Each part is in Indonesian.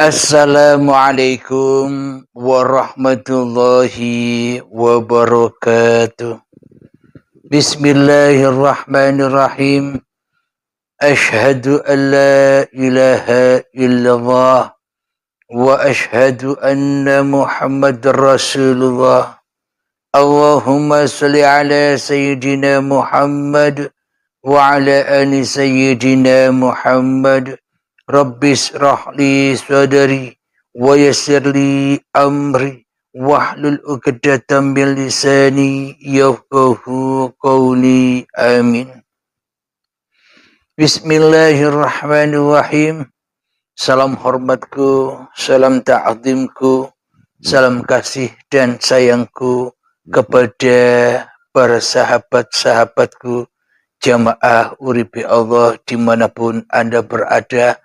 Assalamualaikum warahmatullahi wabarakatuh. Bismillahirrahmanirrahim. Ashhadu an la ilaha illallah wa ashhadu anna Muhammadar Rasulullah. Allahumma salli ala sayyidina Muhammad wa ala ali sayyidina Muhammad. Rabbis rahli sadari wa yassirli amri wahlul 'uqdatam min lisani yafqahu qawli. Amin. Bismillahirrahmanirrahim. Salam hormatku, salam ta'zimku, salam kasih dan sayangku kepada para sahabat-sahabatku, jamaah uripi Allah dimanapun Anda berada,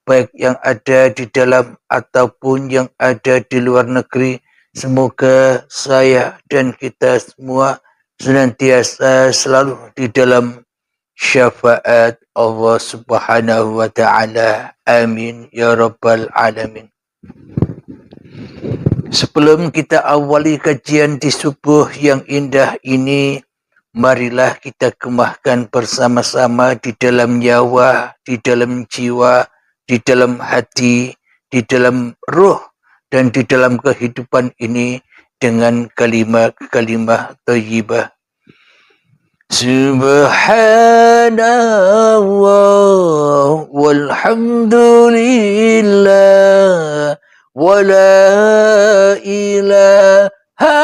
baik yang ada di dalam ataupun yang ada di luar negeri. Semoga saya dan kita semua senantiasa selalu di dalam syafaat Allah Subhanahu wa ta'ala. Amin ya rabbal alamin. Sebelum kita awali kajian di subuh yang indah ini, marilah kita kemahkan bersama-sama di dalam nyawa, di dalam jiwa, di dalam hati, di dalam ruh, dan di dalam kehidupan ini dengan kalimat-kalimat thayyibah. Subhanallah walhamdulillah wa la ilaha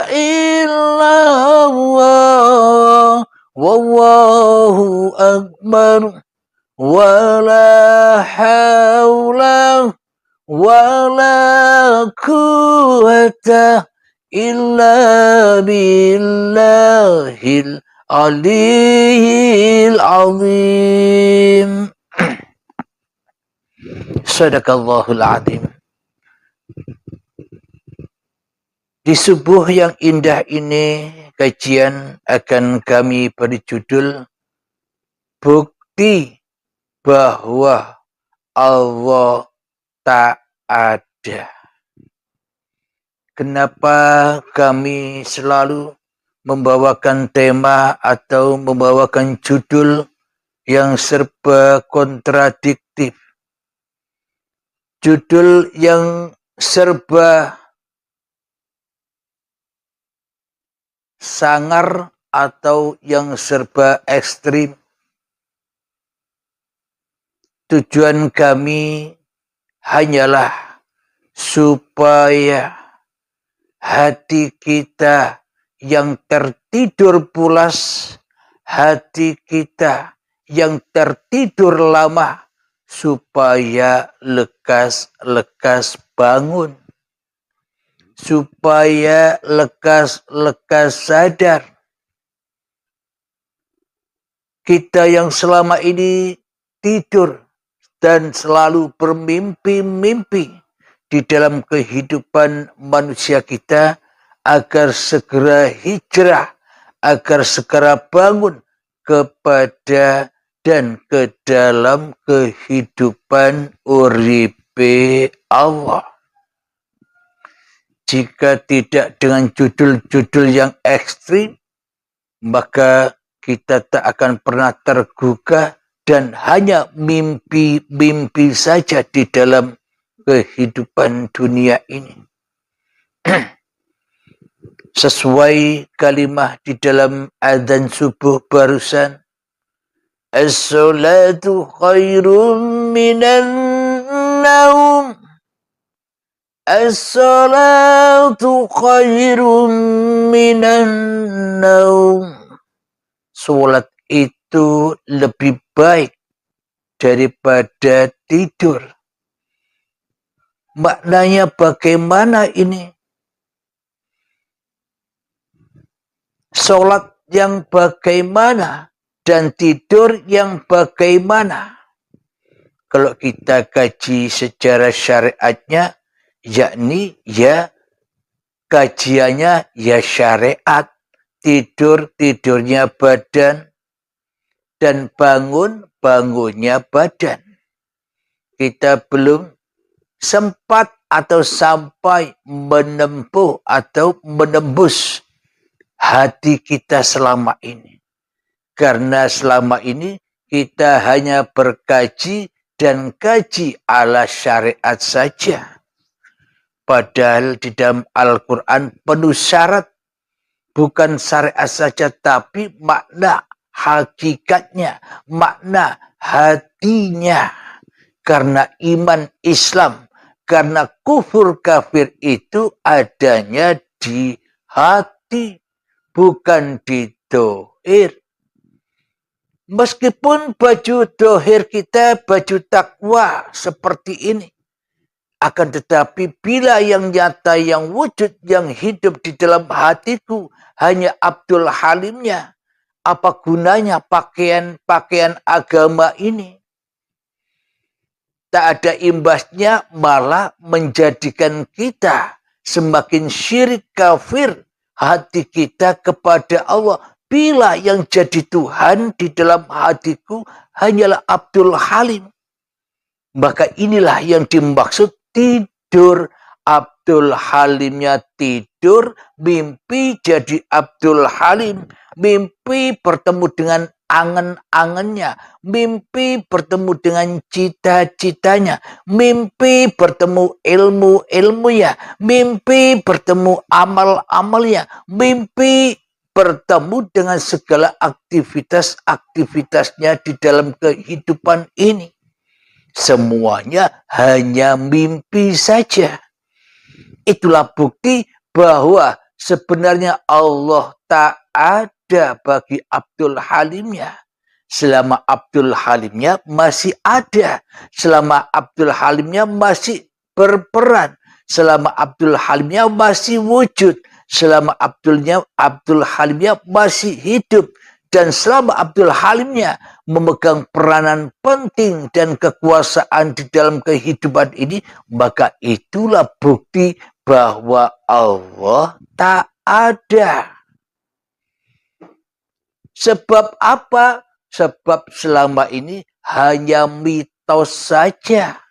illallah wallahu akbar wa la hawla wa la quwwata illa billahil aliyil azim. Sadaqallahul azim. Di subuh yang indah ini, kajian akan kami beri judul Bukti bahwa Allah tak ada. Kenapa kami selalu membawakan tema atau membawakan judul yang serba kontradiktif, judul yang serba sangar atau yang serba ekstrim? Tujuan kami hanyalah supaya hati kita yang tertidur pulas, hati kita yang tertidur lama, supaya lekas-lekas bangun, supaya lekas-lekas sadar. Kita yang selama ini tidur dan selalu bermimpi-mimpi di dalam kehidupan manusia kita, agar segera hijrah, agar segera bangun kepada dan ke dalam kehidupan uripe Allah. Jika tidak dengan judul-judul yang ekstrim, maka kita tak akan pernah tergugah dan hanya mimpi-mimpi saja di dalam kehidupan dunia ini. Sesuai kalimah di dalam adzan subuh barusan, as-salatu khairum minan naum, as-salatu khairum minan naum. Salat itu lebih baik daripada tidur. Maknanya bagaimana ini? Salat yang bagaimana dan tidur yang bagaimana? Kalau kita kaji secara syariatnya, yakni ya kajiannya ya syariat, tidurnya badan, dan bangunnya badan. Kita belum sempat atau sampai menempuh atau menembus hati kita selama ini. Karena selama ini kita hanya berkaji dan kaji ala syariat saja. Padahal di dalam Al-Quran penuh syarat. Bukan syariat saja, tapi makna hakikatnya, makna hatinya. Karena iman Islam, karena kufur kafir itu adanya di hati, bukan di dohir. Meskipun baju dohir kita baju takwa seperti ini, akan tetapi bila yang nyata, yang wujud, yang hidup di dalam hatiku hanya Abdul Halimnya, apa gunanya pakaian agama ini? Tak ada imbasnya, malah menjadikan kita semakin syirik kafir hati kita kepada Allah. Bila yang jadi Tuhan di dalam hatiku hanyalah Abdul Halim, maka inilah yang dimaksud tidur. Abdul Halimnya tidur, mimpi jadi Abdul Halim. Mimpi bertemu dengan angan-angannya. Mimpi bertemu dengan cita-citanya. Mimpi bertemu ilmu-ilmunya. Mimpi bertemu amal-amalnya. Mimpi bertemu dengan segala aktivitas-aktivitasnya di dalam kehidupan ini. Semuanya hanya mimpi saja. Itulah bukti bahwa sebenarnya Allah tak ada bagi Abdul Halimnya. Selama Abdul Halimnya masih ada. Selama Abdul Halimnya masih berperan. Selama Abdul Halimnya masih wujud. Selama Abdul Halimnya masih hidup. Dan selama Abdul Halimnya memegang peranan penting dan kekuasaan di dalam kehidupan ini, maka itulah bukti bahwa Allah tak ada. Sebab apa? Sebab selama ini hanya mitos saja.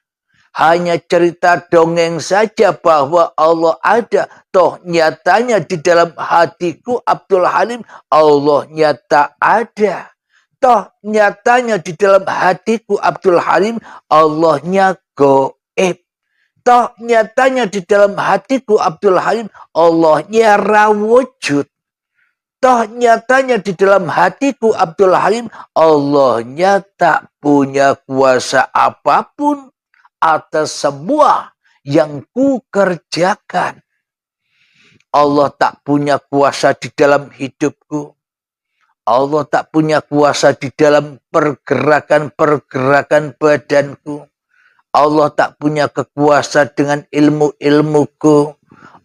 Hanya cerita dongeng saja bahwa Allah ada. Toh nyatanya di dalam hatiku Abdul Halim, Allahnya tak ada. Toh nyatanya di dalam hatiku Abdul Halim, Allahnya goib. Toh nyatanya di dalam hatiku Abdul Halim, Allahnya rawujud. Toh nyatanya di dalam hatiku Abdul Halim, Allahnya tak punya kuasa apapun atas semua yang ku kerjakan. Allah tak punya kuasa di dalam hidupku. Allah tak punya kuasa di dalam pergerakan-pergerakan badanku. Allah tak punya kekuasaan dengan ilmu-ilmuku.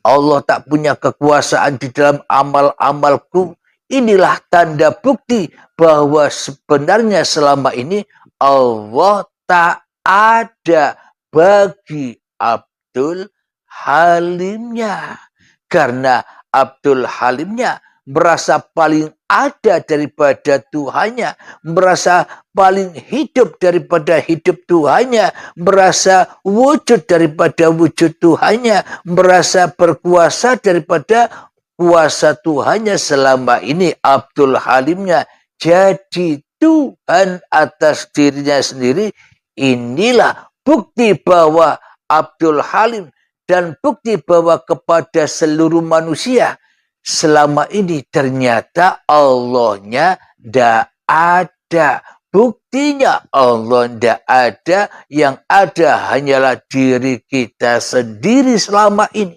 Allah tak punya kekuasaan di dalam amal-amalku. Inilah tanda bukti bahwa sebenarnya selama ini Allah tak ada bagi Abdul Halimnya. Karena Abdul Halimnya merasa paling ada daripada Tuhannya, merasa paling hidup daripada hidup Tuhannya, merasa wujud daripada wujud Tuhannya, merasa berkuasa daripada kuasa Tuhannya. Selama ini Abdul Halimnya jadi Tuhan atas dirinya sendiri. Inilah bukti bahwa Abdul Halim dan bukti bahwa kepada seluruh manusia selama ini ternyata Allahnya tidak ada. Buktinya Allah tidak ada. Yang ada hanyalah diri kita sendiri selama ini.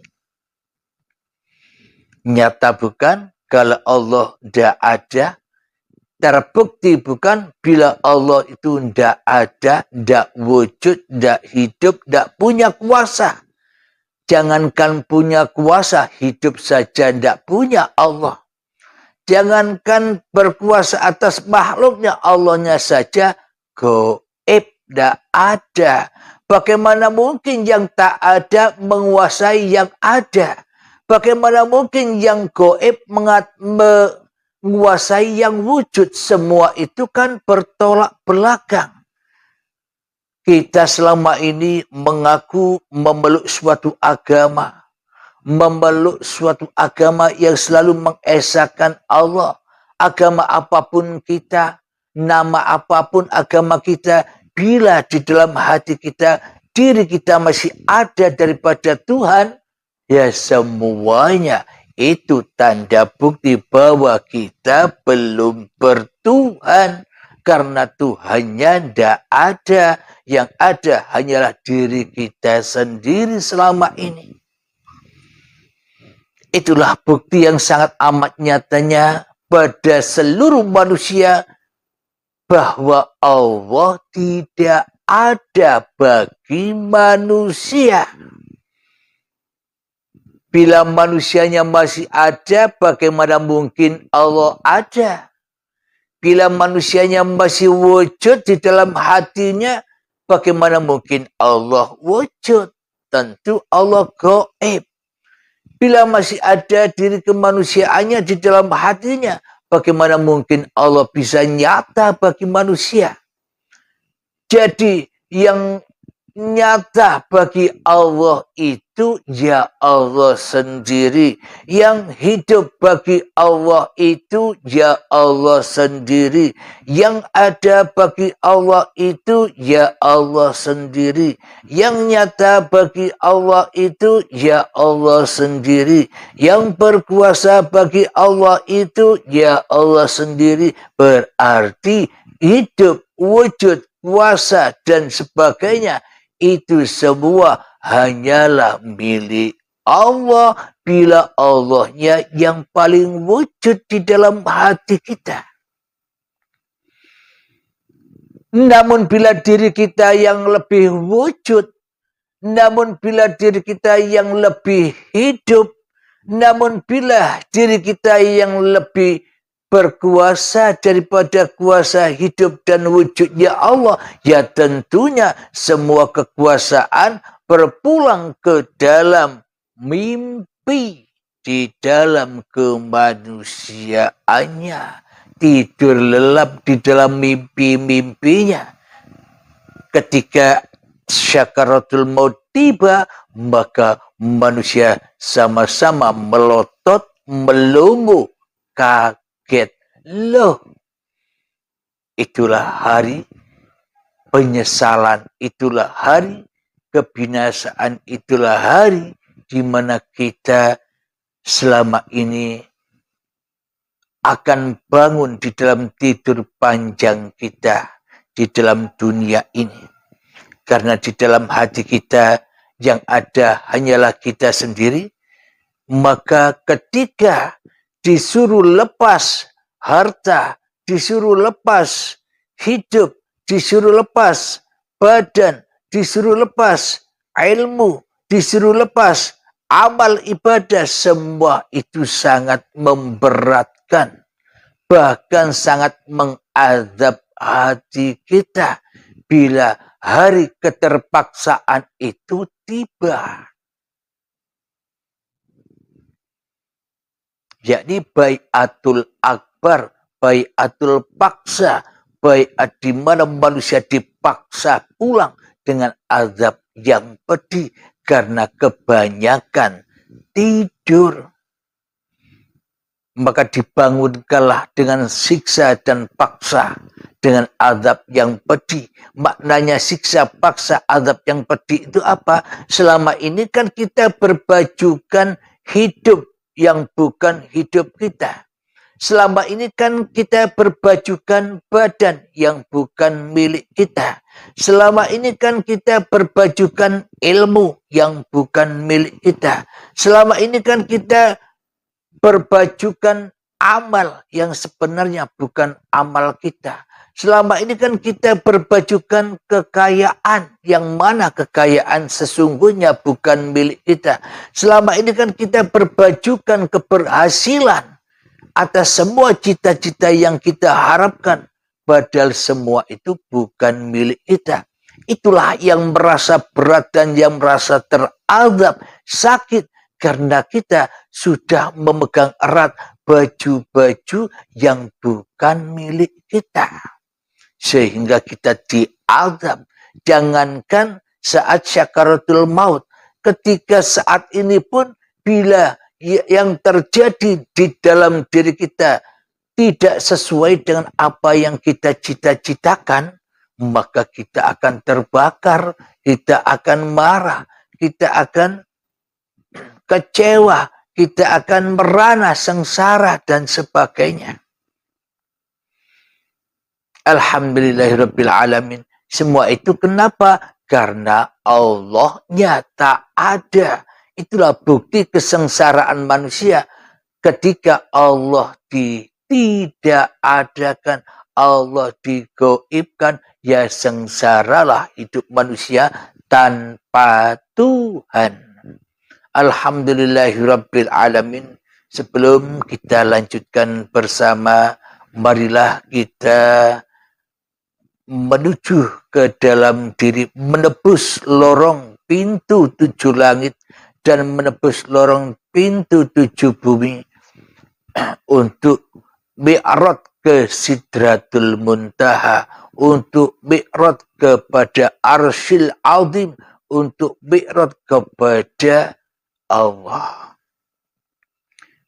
Nyata bukan kalau Allah tidak ada? Terbukti bukan bila Allah itu tidak ada, tidak wujud, tidak hidup, tidak punya kuasa. Jangankan punya kuasa, hidup saja tidak punya Allah. Jangankan berkuasa atas makhluknya, Allahnya saja goib, tidak ada. Bagaimana mungkin yang tak ada menguasai yang ada? Bagaimana mungkin yang goib menguasai yang wujud? Semua itu kan bertolak belakang. Kita selama ini mengaku memeluk suatu agama, memeluk suatu agama yang selalu mengesahkan Allah. Agama apapun kita, nama apapun agama kita, bila di dalam hati kita, diri kita masih ada daripada Tuhan, ya semuanya itu tanda bukti bahwa kita belum bertuhan. Karena Tuhannya tidak ada, yang ada hanyalah diri kita sendiri selama ini. Itulah bukti yang sangat amat nyatanya pada seluruh manusia bahwa Allah tidak ada bagi manusia. Bila manusianya masih ada, bagaimana mungkin Allah ada? Bila manusianya masih wujud di dalam hatinya, bagaimana mungkin Allah wujud? Tentu Allah gaib. Bila masih ada diri kemanusiaannya di dalam hatinya, bagaimana mungkin Allah bisa nyata bagi manusia? Jadi yang nyata bagi Allah itu ya Allah sendiri. Yang hidup bagi Allah itu ya Allah sendiri. Yang ada bagi Allah itu ya Allah sendiri. Yang nyata bagi Allah itu ya Allah sendiri. Yang berkuasa bagi Allah itu ya Allah sendiri. Berarti hidup, wujud, kuasa dan sebagainya itu semua hanyalah milik Allah bila Allahnya yang paling wujud di dalam hati kita. Namun bila diri kita yang lebih wujud, namun bila diri kita yang lebih hidup, namun bila diri kita yang lebih berkuasa daripada kuasa hidup dan wujudnya Allah, ya tentunya semua kekuasaan berpulang ke dalam mimpi, di dalam kemanusiaannya, tidur lelap di dalam mimpi-mimpinya. Ketika syakaratul maut tiba, maka manusia sama-sama melotot, melongo, kaget. Loh, itulah hari penyesalan, itulah hari kebinasaan, itulah hari di mana kita selama ini akan bangun di dalam tidur panjang kita di dalam dunia ini. Karena di dalam hati kita yang ada hanyalah kita sendiri, maka ketika disuruh lepas harta, disuruh lepas hidup, disuruh lepas badan, disuruh lepas ilmu, disuruh lepas amal ibadah, semua itu sangat memberatkan, bahkan sangat mengadab hati kita bila hari keterpaksaan itu tiba. Yakni baiatul akbar, baiatul paksa, baiat di mana manusia dipaksa pulang dengan azab yang pedih karena kebanyakan tidur. Maka dibangunkanlah dengan siksa dan paksa, dengan azab yang pedih. Maknanya siksa, paksa, azab yang pedih itu apa? Selama ini kan kita berbajukan hidup yang bukan hidup kita. Selama ini kan kita berbajukan badan yang bukan milik kita. Selama ini kan kita berbajukan ilmu yang bukan milik kita. Selama ini kan kita berbajukan amal yang sebenarnya bukan amal kita. Selama ini kan kita berbajukan kekayaan yang mana kekayaan sesungguhnya bukan milik kita. Selama ini kan kita berbajukan keberhasilan atas semua cita-cita yang kita harapkan. Padahal semua itu bukan milik kita. Itulah yang merasa berat dan yang merasa terazab, sakit. Karena kita sudah memegang erat baju-baju yang bukan milik kita. Sehingga kita diazab, Jangankan saat syakaratul maut, ketika saat ini pun bila yang terjadi di dalam diri kita tidak sesuai dengan apa yang kita cita-citakan, maka kita akan terbakar, kita akan marah, kita akan kecewa, kita akan merana, sengsara, dan sebagainya. Alhamdulillahirabbil alamin. Semua itu kenapa? Karena Allah-nya tak ada. Itulah bukti kesengsaraan manusia. Ketika Allah tidak adakan, Allah digoibkan, ya sengsaralah hidup manusia tanpa Tuhan. Alhamdulillahirabbil alamin. Sebelum kita lanjutkan bersama, marilah kita menuju ke dalam diri, menebus lorong pintu 7 langit dan menebus lorong pintu 7 bumi untuk mi'raj ke Sidratul Muntaha, untuk mi'raj kepada Arsyil Azim, untuk mi'raj kepada Allah.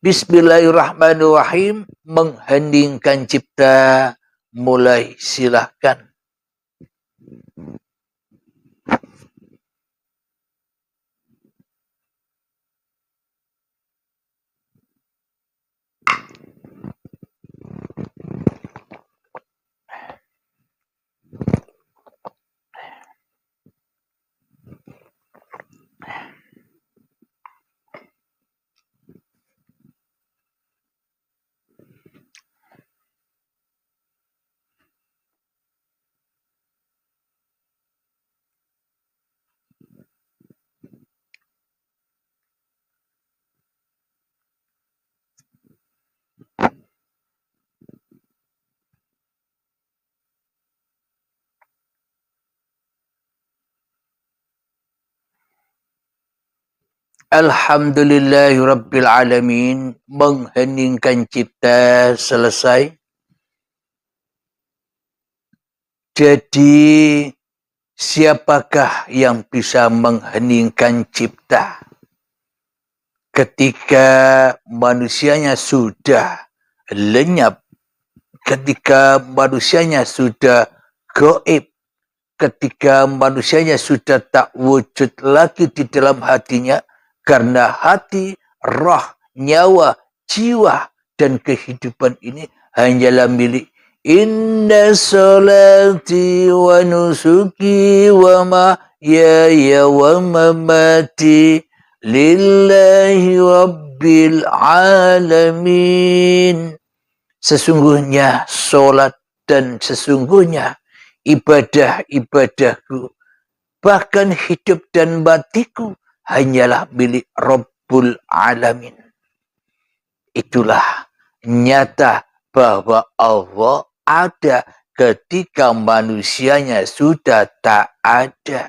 Bismillahirrahmanirrahim. Mengheningkan cipta, mulai, silahkan. Alhamdulillahirabbil alamin. Mengheningkan cipta selesai. Jadi siapakah yang bisa mengheningkan cipta? Ketika manusianya sudah lenyap, ketika manusianya sudah gaib, ketika manusianya sudah tak wujud lagi di dalam hatinya, karena hati, roh, nyawa, jiwa, dan kehidupan ini hanyalah milik Inna salati wa nusuki wa mahyaya wa mamati lillahi rabbil alamin. Sesungguhnya solat dan sesungguhnya ibadah-ibadahku, bahkan hidup dan matiku hanyalah milik Rabbul Alamin. Itulah nyata bahwa Allah ada ketika manusianya sudah tak ada.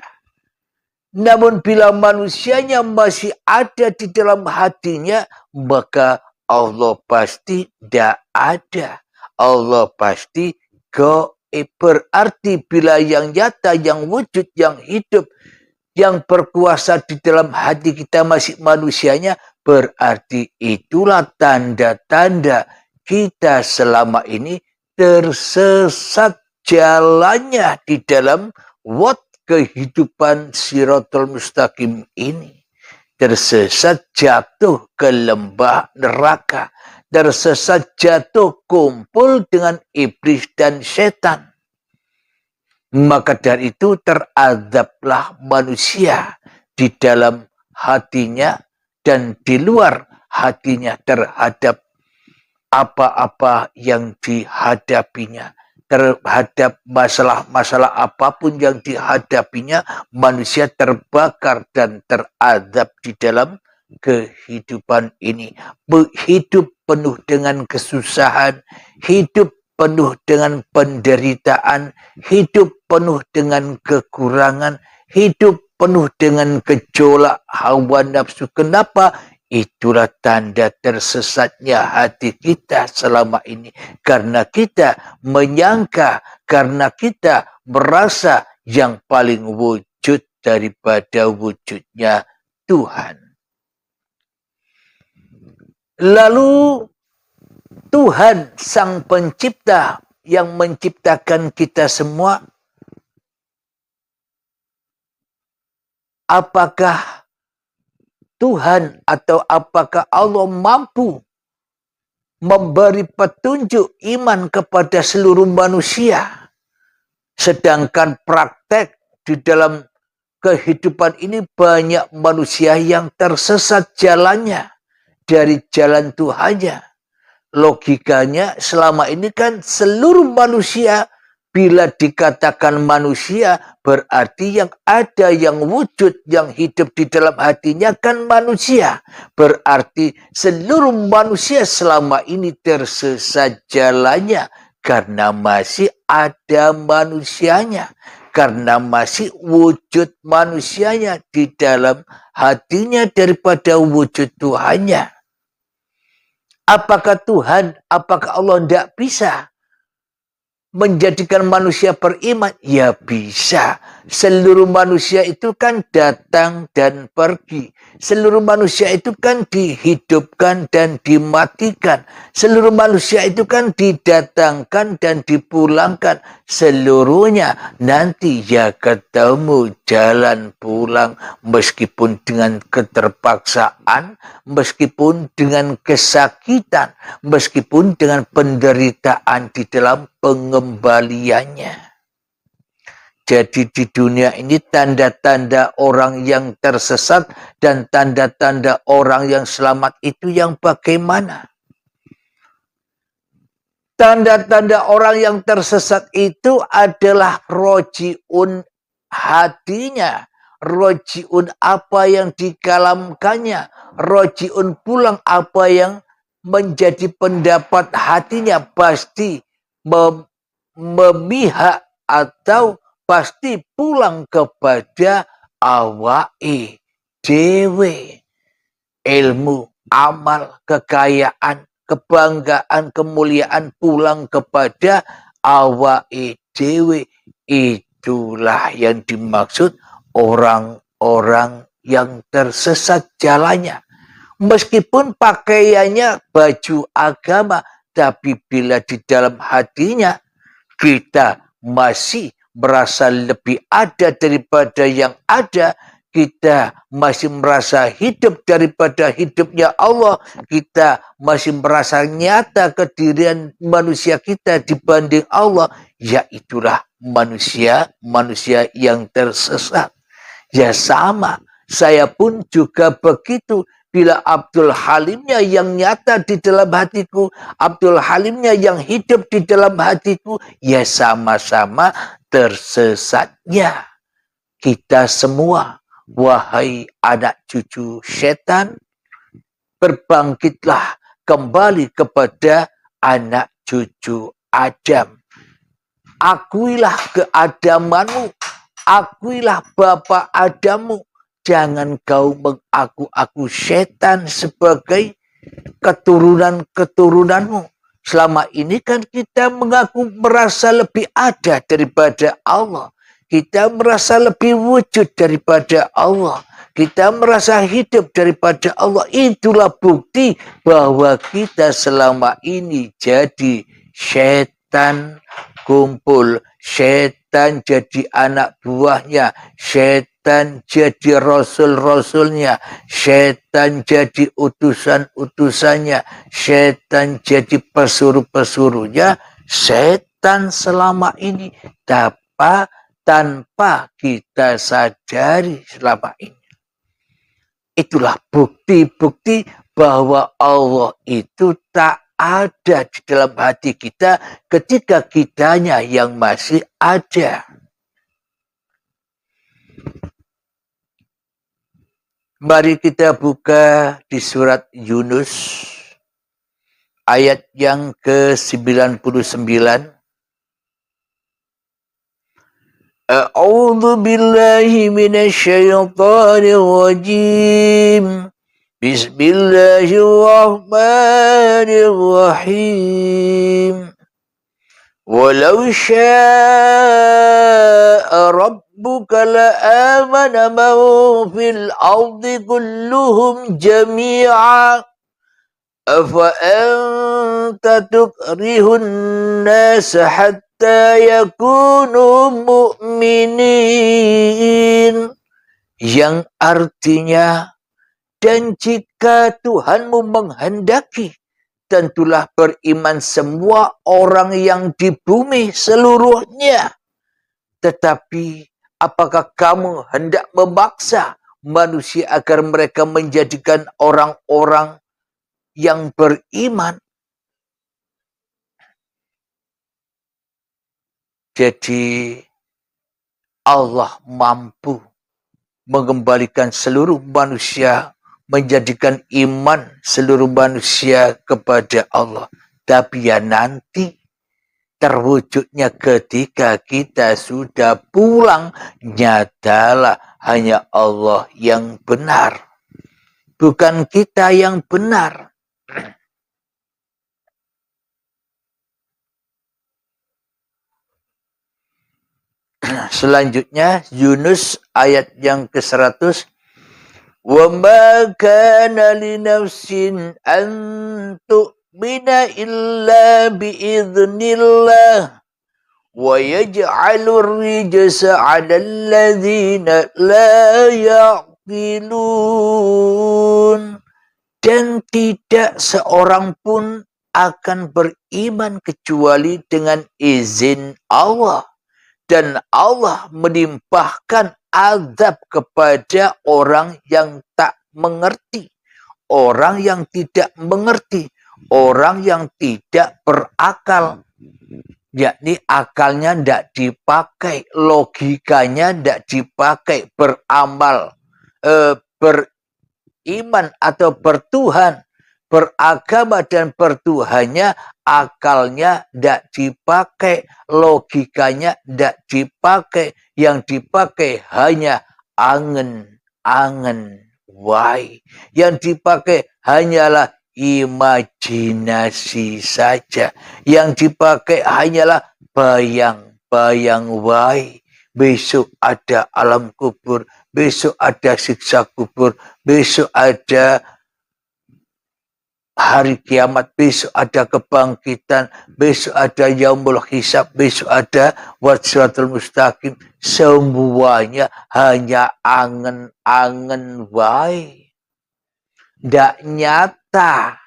Namun bila manusianya masih ada di dalam hatinya, maka Allah pasti tidak ada. Allah pasti gaib. Berarti bila yang nyata, yang wujud, yang hidup, yang berkuasa di dalam hati kita masih manusianya, berarti itulah tanda-tanda kita selama ini tersesat jalannya di dalam kehidupan Siratul Mustaqim ini. Tersesat jatuh ke lembah neraka. Tersesat jatuh kumpul dengan iblis dan setan. Maka dari itu teradablah manusia di dalam hatinya dan di luar hatinya terhadap apa-apa yang dihadapinya. Terhadap masalah-masalah apapun yang dihadapinya, manusia terbakar dan teradab di dalam kehidupan ini. Hidup penuh dengan kesusahan, hidup penuh dengan penderitaan, hidup penuh dengan kekurangan, hidup penuh dengan gejolak hawa nafsu. Kenapa? Itulah tanda tersesatnya hati kita selama ini. Karena kita menyangka, karena kita merasa yang paling wujud daripada wujudnya Tuhan. Lalu Tuhan Sang Pencipta yang menciptakan kita semua, apakah Tuhan atau apakah Allah mampu memberi petunjuk iman kepada seluruh manusia? Sedangkan praktek di dalam kehidupan ini banyak manusia yang tersesat jalannya dari jalan Tuhannya. Logikanya selama ini kan seluruh manusia, bila dikatakan manusia berarti yang ada, yang wujud, yang hidup di dalam hatinya kan manusia. Berarti seluruh manusia selama ini tersesat jalannya karena masih ada manusianya. Karena masih wujud manusianya di dalam hatinya daripada wujud Tuhannya. Apakah Allah tidak bisa menjadikan manusia beriman? Ya bisa. Seluruh manusia itu kan datang dan pergi. Seluruh manusia itu kan dihidupkan dan dimatikan. Seluruh manusia itu kan didatangkan dan dipulangkan. Seluruhnya nanti ya ketemu jalan pulang, meskipun dengan keterpaksaan, meskipun dengan kesakitan, meskipun dengan penderitaan di dalam pengembaliannya. Jadi di dunia ini tanda-tanda orang yang tersesat dan tanda-tanda orang yang selamat itu yang bagaimana? Tanda-tanda orang yang tersesat itu adalah rojiun hatinya, rojiun apa yang dikalamkannya, rojiun pulang apa yang menjadi pendapat hatinya, pasti memihak atau pasti pulang kepada awake dewe. Ilmu, amal, kekayaan, kebanggaan, kemuliaan pulang kepada awake dewe. Itulah yang dimaksud orang-orang yang tersesat jalannya. Meskipun pakaiannya baju agama, tapi bila di dalam hatinya kita masih merasa lebih ada daripada yang ada, kita masih merasa hidup daripada hidupnya Allah, kita masih merasa nyata kedirian manusia kita dibanding Allah, yaitulah manusia yang tersesat. Ya sama, saya pun juga begitu. Bila Abdul Halimnya yang nyata di dalam hatiku, Abdul Halimnya yang hidup di dalam hatiku, ya sama-sama tersesatnya kita semua. Wahai anak cucu setan, berbangkitlah kembali kepada anak cucu Adam. Akuilah keadamanmu, akuilah Bapa Adamu. Jangan kau mengaku-aku setan sebagai keturunan-keturunanmu. Selama ini kan kita mengaku merasa lebih ada daripada Allah. Kita merasa lebih wujud daripada Allah. Kita merasa hidup daripada Allah. Itulah bukti bahwa kita selama ini jadi setan kumpul. Setan jadi anak buahnya. Setan jadi rasul-rasulnya. Setan jadi utusan-utusannya. Setan jadi pesuruh-pesuruhnya. Setan selama ini tanpa kita sadari selama ini. Itulah bukti-bukti bahwa Allah itu tak ada di dalam hati kita ketika kitanya yang masih ada. Mari kita buka di surat Yunus ayat yang ke-99. A'udzu billahi minasyaitonir rajim. Bismillahirrahmanirrahim. Walau syaa لآمن من في الأرض كلهم جميعا أفأنت تكره الناس حتى يكونوا مؤمنين, yang artinya, dan jika Tuhanmu menghendaki, tentulah beriman semua orang yang di bumi seluruhnya. Tetapi apakah kamu hendak memaksa manusia agar mereka menjadikan orang-orang yang beriman? Jadi Allah mampu mengembalikan seluruh manusia, menjadikan iman seluruh manusia kepada Allah. Tapi ya nanti terwujudnya ketika kita sudah pulang, nyatalah hanya Allah yang benar, bukan kita yang benar. Selanjutnya Yunus ayat yang ke-100. Wa ma kana li nafsin an tu'mina illa bi'iznillah wa yaj'alur rijsa 'alal ladzina la ya'qilun. Dan tidak seorang pun akan beriman kecuali dengan izin Allah. Dan Allah menimpahkan azab kepada orang yang tak mengerti, orang yang tidak mengerti, orang yang tidak berakal. Yakni akalnya tidak dipakai, logikanya tidak dipakai, beramal, beriman atau bertuhan, beragama dan bertuhannya, akalnya tidak dipakai, logikanya tidak dipakai, yang dipakai hanya angen-angen wae. Yang dipakai hanyalah imajinasi saja. Yang dipakai hanyalah bayang-bayang wae. Besok ada alam kubur, besok ada siksa kubur, besok ada hari kiamat, besok ada kebangkitan, besok ada yaumul hisab, besok ada siratal mustaqim. Semuanya hanya angen-angen wae, ndak nyata.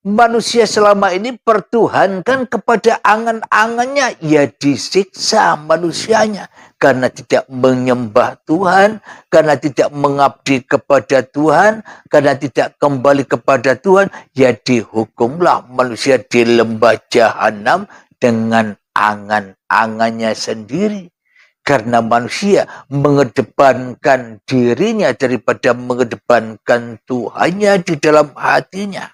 Manusia selama ini pertuhankan kepada angan-angannya, ya disiksa manusianya karena tidak menyembah Tuhan, karena tidak mengabdi kepada Tuhan, karena tidak kembali kepada Tuhan, ya dihukumlah manusia di lembah jahanam dengan angan-angannya sendiri. Karena manusia mengedepankan dirinya daripada mengedepankan Tuhannya di dalam hatinya.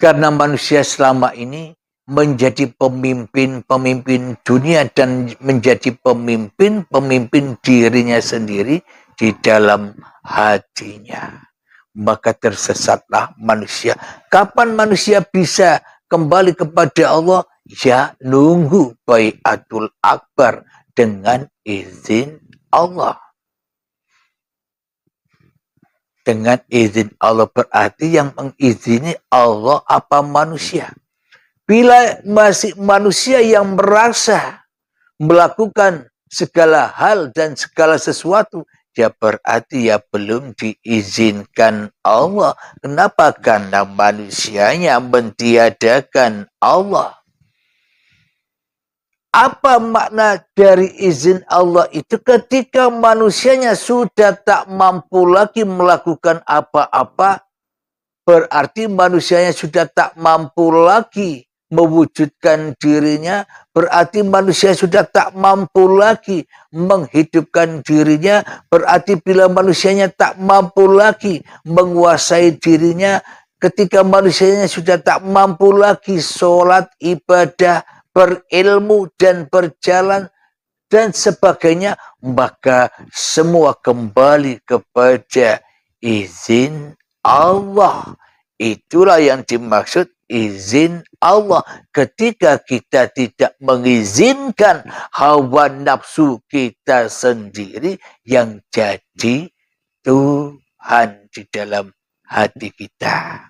Karena manusia selama ini menjadi pemimpin-pemimpin dunia dan menjadi pemimpin-pemimpin dirinya sendiri di dalam hatinya, maka tersesatlah manusia. Kapan manusia bisa kembali kepada Allah? Ya nunggu baiatul akbar dengan izin Allah. Dengan izin Allah berarti yang mengizini Allah apa manusia. Bila masih manusia yang merasa melakukan segala hal dan segala sesuatu, ya berarti ya belum diizinkan Allah. Kenapa? Karena manusianya mentiadakan Allah. Apa makna dari izin Allah itu? Ketika manusianya sudah tak mampu lagi melakukan apa-apa, berarti manusianya sudah tak mampu lagi mewujudkan dirinya, berarti manusia sudah tak mampu lagi menghidupkan dirinya, berarti bila manusianya tak mampu lagi menguasai dirinya, ketika manusianya sudah tak mampu lagi sholat, ibadah, berilmu dan berjalan dan sebagainya, maka semua kembali kepada izin Allah. Itulah yang dimaksud izin Allah. Ketika kita tidak mengizinkan hawa nafsu kita sendiri, yang jadi Tuhan di dalam hati kita.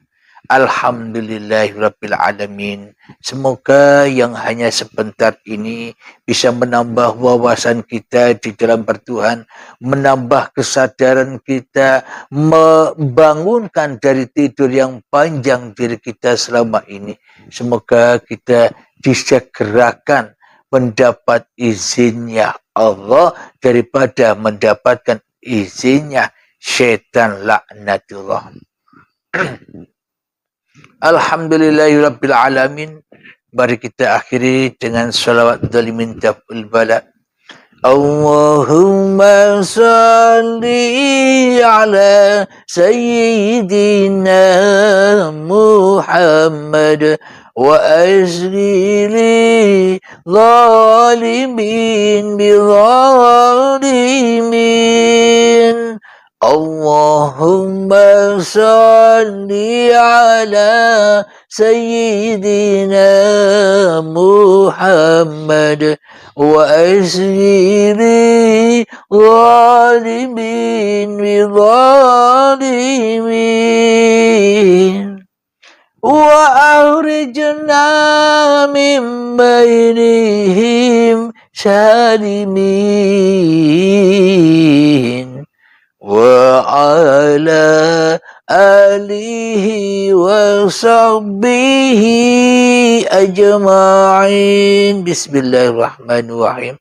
Alhamdulillahirabbil alamin. Semoga yang hanya sebentar ini bisa menambah wawasan kita di dalam bertuhan, menambah kesadaran kita, membangunkan dari tidur yang panjang diri kita selama ini. Semoga kita disegerakan mendapat izinnya Allah daripada mendapatkan izinnya syaitan laknatullah. Alhamdulillahirabbil alamin. Mari kita akhiri dengan salawat dalimin taful bala. Allahumma salli ala sayyidina Muhammad wa asrili zalimin bi zalimin. Allahumma salli ala sayyidina Muhammad wa asrili zalimin bi zalimin wa ahrijna min bainihim salimin wa ala alihi wa sahbihi ajma'in. Bismillahirrahmanirrahim.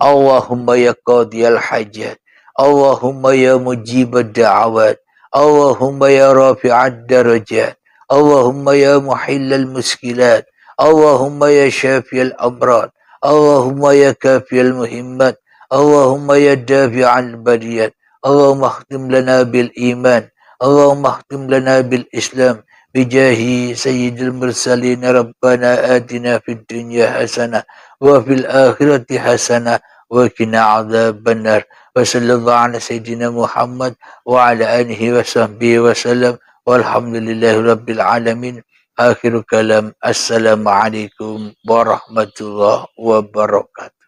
Allahumma ya qadiyal hajat, Allahumma ya mujibad da'awat, Allahumma ya rafi'ad darajat, Allahumma ya muhillal muskilat, Allahumma ya syafiyal amrad, Allahumma ya kafiyal muhimmat, Allahumma ya dafi'al bariyat. اللهم اختم لنا بالإيمان اللهم اختم لنا بالإسلام بجاه سيد المرسلين ربنا آتنا في الدنيا حسنة وفي الآخرة حسنة وقنا عذاب النار وصلى الله على سيدنا محمد وعلى آله وصحبه وسلم والحمد لله رب العالمين. آخر كلام السلام عليكم ورحمة الله وبركاته.